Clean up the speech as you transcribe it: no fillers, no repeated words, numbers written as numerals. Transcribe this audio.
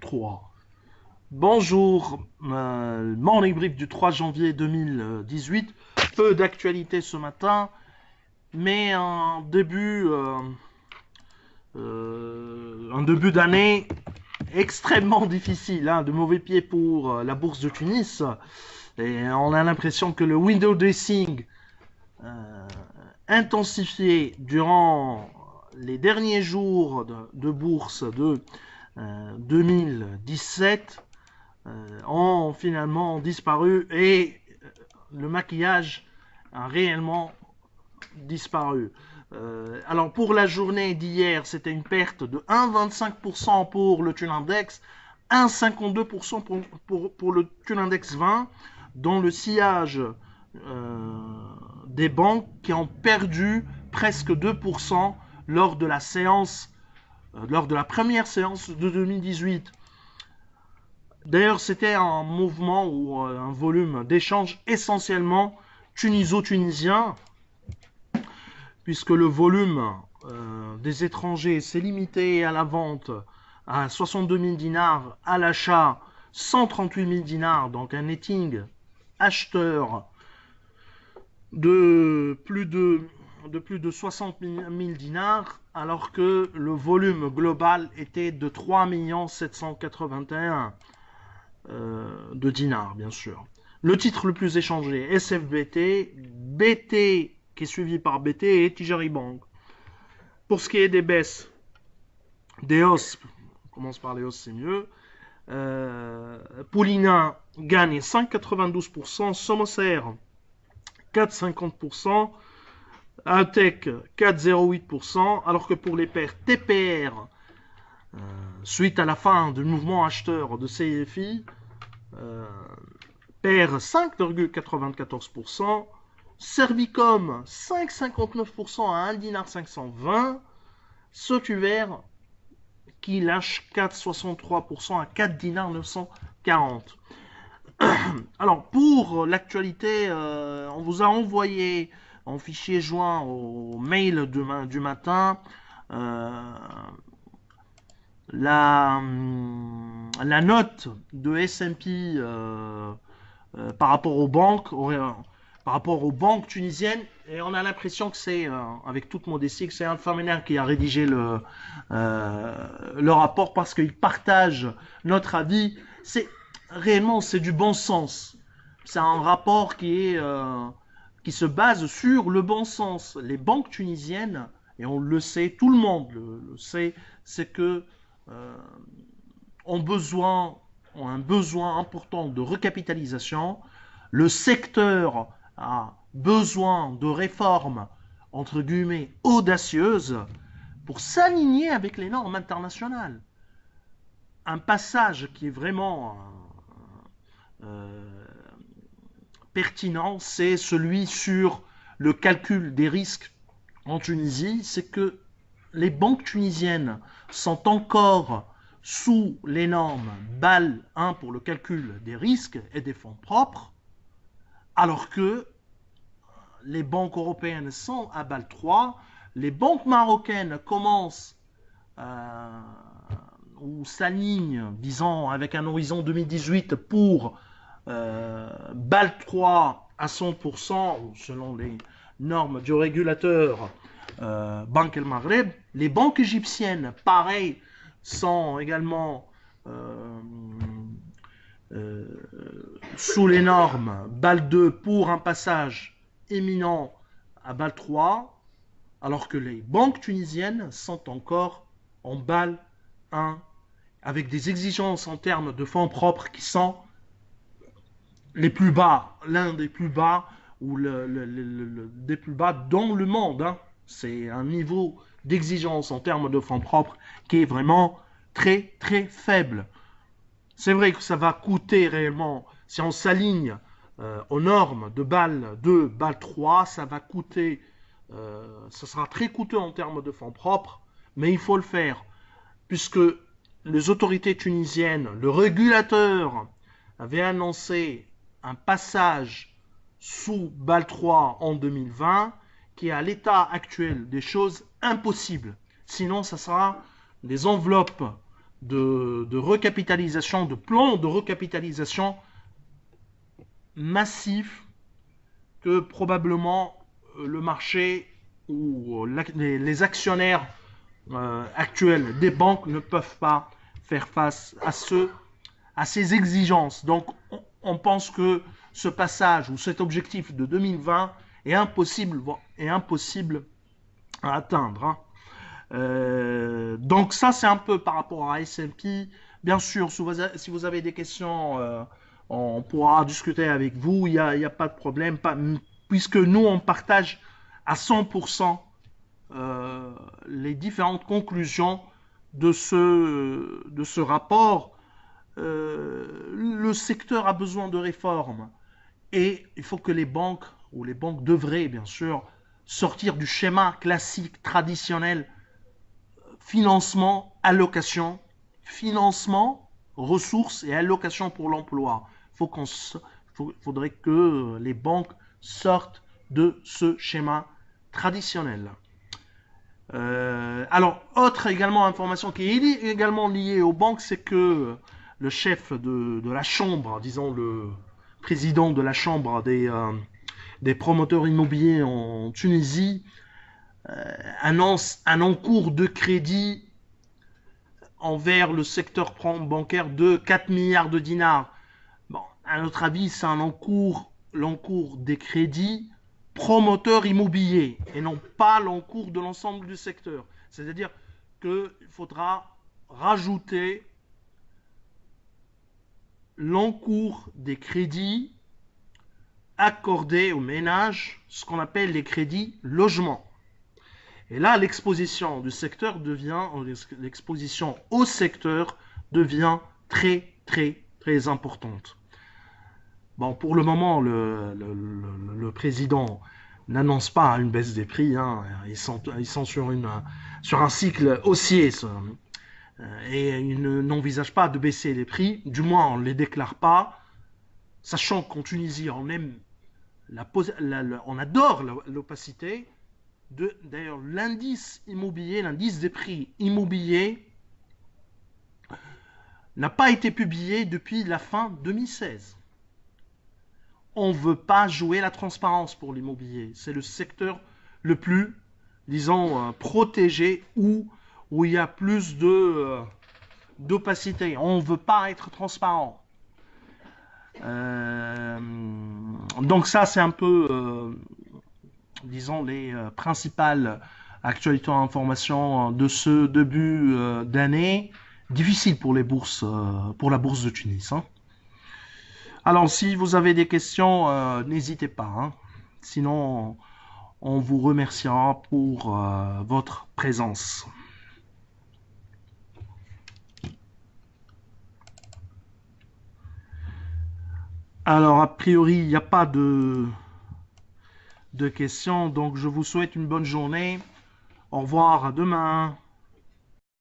3. Bonjour, morning brief du 3 janvier 2018. Peu d'actualité ce matin, mais un début d'année extrêmement difficile, hein, de mauvais pied pour la bourse de Tunis. Et on a l'impression que le window dressing euh, intensifié durant les derniers jours de bourse de 2017 ont finalement disparu et le maquillage a réellement disparu. Alors pour la journée d'hier, c'était une perte de 1,25% pour le Thule Index, 1,52% pour le Thule Index 20, dans le sillage des banques qui ont perdu presque 2% lors de la séance, lors de la première séance de 2018. D'ailleurs, c'était un mouvement ou un volume d'échange essentiellement tuniso-tunisien, puisque le volume des étrangers s'est limité à la vente à 62 000 dinars, à l'achat 138 000 dinars, donc un netting acheteur de plus de 60 000 dinars, alors que le volume global était de 3 781 de dinars, bien sûr. Le titre le plus échangé, SFBT, BT qui est suivi par BT et Tijari Bank. Pour ce qui est des baisses, des hausses, on commence par les hausses, c'est mieux. Paulina gagne 5,92%, Somoser 4,50%, Atec 4,08%, alors que pour les paires TPR, suite à la fin du mouvement acheteur de CFI, perd 5,94%, Servicom 5,59% à 1 dinar 520, Sotuver qui lâche 4,63% à 4 dinars 940. Alors pour l'actualité, on vous a envoyé en fichier joint au mail du matin la note de S&P par rapport aux banques, par rapport aux banques tunisiennes, et on a l'impression que c'est, avec toute modestie, que c'est Alpha Mener qui a rédigé le rapport parce qu'il partage notre avis. C'est réellement c'est du bon sens. C'est un rapport qui se base sur le bon sens. Les banques tunisiennes, et on le sait, tout le monde le sait, c'est que euh, ont un besoin important de recapitalisation. Le secteur a besoin de réformes, entre guillemets, audacieuses pour s'aligner avec les normes internationales. Un passage qui est vraiment euh, pertinent, c'est celui sur le calcul des risques en Tunisie. C'est que les banques tunisiennes sont encore sous les normes BAL 1 pour le calcul des risques et des fonds propres, alors que les banques européennes sont à BAL 3, les banques marocaines commencent ou s'alignent, disons, avec un horizon 2018 pour BAL 3 à 100%, selon les normes du régulateur Banque El Maghreb. Les banques égyptiennes, pareil, sont également euh, sous les normes BAL 2 pour un passage éminent à BAL 3, alors que les banques tunisiennes sont encore en BAL 1, avec des exigences en termes de fonds propres qui sont les plus bas, l'un des plus bas, ou des plus bas dans le monde. Hein. C'est un niveau d'exigence en termes de fonds propres qui est vraiment très très faible. C'est vrai que ça va coûter réellement, si on s'aligne aux normes de BAL 2, BAL 3, ça va coûter, ça sera très coûteux en termes de fonds propres, mais il faut le faire, puisque les autorités tunisiennes, le régulateur avait annoncé un passage sous BAL 3 en 2020, qui est à l'état actuel des choses impossible. Sinon, ça sera des enveloppes de recapitalisation, de plan de recapitalisation massif que probablement le marché ou les actionnaires actuels des banques ne peuvent pas faire face à ces exigences. Donc, on pense que ce passage ou cet objectif de 2020 est impossible à atteindre. Hein. Donc ça, c'est un peu par rapport à S&P. Bien sûr, si vous avez des questions, on pourra discuter avec vous. Il n'y a pas de problème, puisque nous, on partage à 100% les différentes conclusions de ce rapport. Le secteur a besoin de réformes et il faut que les banques, ou les banques devraient bien sûr, sortir du schéma classique, traditionnel, financement, ressources et allocation pour l'emploi. Faudrait que les banques sortent de ce schéma traditionnel. Alors, autre également information qui est également liée aux banques, c'est que le chef de la chambre, disons le président de la chambre des promoteurs immobiliers en Tunisie, annonce un encours de crédit envers le secteur bancaire de 4 milliards de dinars. Bon, à notre avis, c'est l'encours des crédits promoteurs immobiliers et non pas l'encours de l'ensemble du secteur. C'est-à-dire qu'il faudra rajouter l'encours des crédits accordés aux ménages, ce qu'on appelle les crédits logement. Et là, l'exposition au secteur devient très, très, très importante. Bon, pour le moment, le président n'annonce pas une baisse des prix. Hein. Ils sont sur un cycle haussier. Et ils n'envisagent pas de baisser les prix. Du moins, on ne les déclare pas. Sachant qu'en Tunisie, on adore l'opacité. D'ailleurs, l'indice immobilier, l'indice des prix immobiliers n'a pas été publié depuis la fin 2016. On ne veut pas jouer la transparence pour l'immobilier. C'est le secteur le plus, disons, protégé où il y a plus d'opacité. On ne veut pas être transparent. Donc ça, c'est un peu, disons, les principales actualités en information de ce début d'année. Difficile pour les bourses, pour la bourse de Tunis. Hein. Alors, si vous avez des questions, n'hésitez pas. Hein. Sinon, on vous remerciera pour votre présence. Alors, a priori, il n'y a pas de questions. Donc, je vous souhaite une bonne journée. Au revoir, à demain.